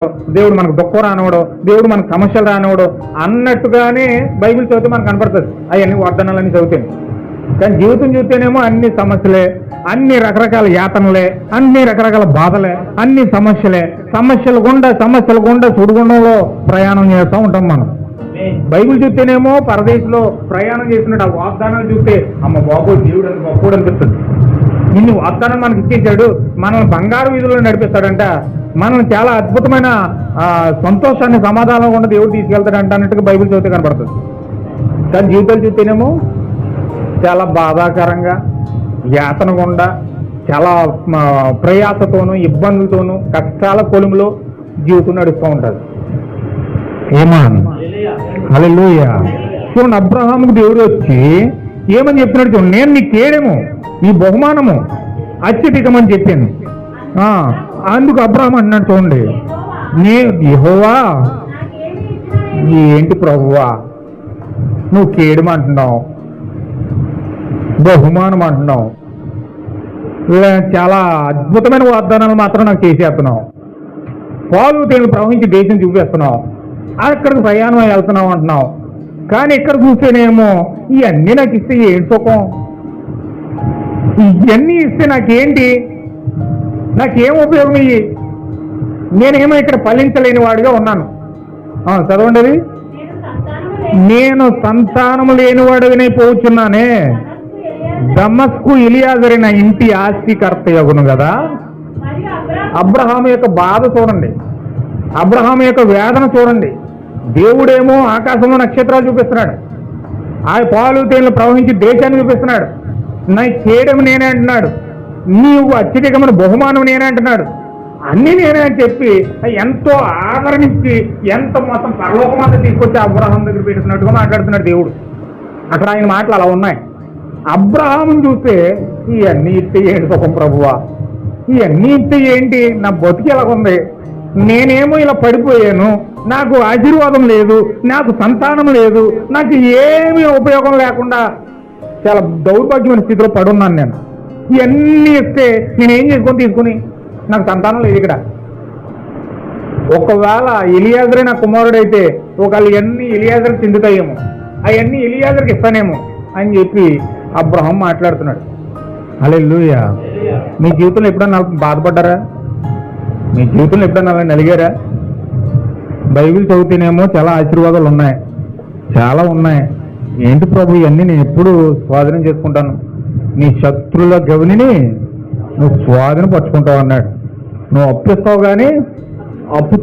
దేవుడు మనకు దుఃఖం రానివాడు, దేవుడు మనకు సమస్యలు రానివాడు అన్నట్టుగానే బైబిల్ చదివితే మనకు కనపడుతుంది. అవన్నీ వాగ్దానాలన్నీ చదివితే. కానీ జీవితం చూస్తేనేమో అన్ని సమస్యలే, అన్ని రకరకాల యాతనలే, అన్ని రకరకాల బాధలే, అన్ని సమస్యలు గుండా సుడిగుండంలో ప్రయాణం చేస్తూ ఉంటాం మనం. బైబిల్ చూస్తేనేమో పరదేశంలో ప్రయాణం చేసినట్టు ఆ వాగ్దానాలు చూస్తే అమ్మ బాబు దేవుడు అని గొప్పడు అనిపిస్తుంది. ఇన్ని వాగ్దానం మనకి ఇచ్చేసాడు, మనల్ని బంగారు వీధుల్లో నడిపిస్తాడంట, మనల్ని చాలా అద్భుతమైన సంతోషాన్ని సమాధానం కూడా దేవుడు తీసుకెళ్తాడంట అన్నట్టుగా బైబిల్ చదివితే కనపడుతుంది. కానీ జీవితాలు చూస్తేనేమో చాలా బాధాకరంగా, యాతన గుండా, చాలా ప్రయాసతోనూ, ఇబ్బందులతోనూ, కష్టాల కొలుములో జీవితం నడుస్తూ ఉంటుంది. ఏమాన్ హల్లెలూయా. చూడండి, అబ్రహాముకు దేవుడు వచ్చి ఏమని చెప్తున్నాడు చూడండి, నేను నీ కేడేమో, నీ బహుమానము అత్యధికమని చెప్పాను. అందుకు అబ్రహాం అన్నాడు చూడండి, యెహోవా ఏంటి ప్రభువా నువ్వు కేడమంటున్నావు, బహుమానం అంటున్నావు, చాలా అద్భుతమైన వాగ్దానాలు మాత్రం నాకు చేసేస్తున్నావు, పాలు తేనెలు ప్రవహించి దేశం చూపిస్తున్నావు, అక్కడికి ప్రయాణం వెళ్తున్నావు అంటున్నావు. కానీ ఇక్కడ చూస్తేనేమో ఇవన్నీ నాకు ఇస్తే ఏంటి సుఖం, ఇవన్నీ ఇస్తే నాకేంటి, నాకేం ఉపయోగం ఇవి, నేనేమో ఇక్కడ ఫలించలేని వాడిగా ఉన్నాను. చదవండి అది, నేను సంతానము లేనివాడినై పోతున్నానే, దమస్కు ఎలియాజరు నా ఇంటి ఆస్తికర్త యగును కదా. అబ్రహాము యొక్క బాధ చూడండి, అబ్రహాము యొక్క వేదన చూడండి. దేవుడేమో ఆకాశంలో నక్షత్రాలు చూపిస్తున్నాడు, ఆ పాలు తేనెలు ప్రవహించి దేశాన్ని చూపిస్తున్నాడు, నా చేయడం నేనే అంటున్నాడు, నీవు అత్యధికమైన బహుమానం నేనే అంటున్నాడు, అన్నీ నేనే అని చెప్పి ఎంతో ఆదరణించి ఎంత మొత్తం పరలోకమాత తీసుకొచ్చి అబ్రహాం దగ్గర పెడుతున్నట్టుగా మాట్లాడుతున్నాడు దేవుడు. అక్కడ ఆయన మాటలు అలా ఉన్నాయి. అబ్రహాముని చూస్తే ఇవన్నీ ఇస్తే ఏంటి సుఖం ప్రభువా, ఇవన్నీ ఇస్తే ఏంటి, నా బతికి ఎలాగుంది, నేనేమో ఇలా పడిపోయాను, నాకు ఆశీర్వాదం లేదు, నాకు సంతానం లేదు, నాకు ఏమీ ఉపయోగం లేకుండా చాలా దౌర్భాగ్యమైన స్థితిలో పడున్నాను నేను. ఇవన్నీ ఇస్తే నేనేం తీసుకుని నాకు సంతానం లేదు ఇక్కడ. ఒకవేళ ఎలియాజరే నా కుమారుడైతే ఒకవేళ ఇవన్నీ ఎలియాజర్ చెందుతాయేమో, అవన్నీ ఎలియాజర్కి ఇస్తానేమో అని చెప్పి అబ్రహాం మాట్లాడుతున్నాడు. హల్లెలూయా. మీ జీవితంలో ఎప్పుడన్నా బాధపడ్డారా? మీ జీవితంలో ఎప్పుడన్నా నలిగారా? బైబిల్ చదివితేనేమో చాలా ఆశీర్వాదాలు ఉన్నాయి, చాలా ఉన్నాయి. ఏంటి ప్రభు ఇవన్నీ నేను ఎప్పుడు స్వాధీనం చేసుకుంటాను, నీ శత్రుల గవిని నువ్వు స్వాధీనం పరుచుకుంటావు అన్నాడు. నువ్వు అప్పిస్తావు కానీ అప్పు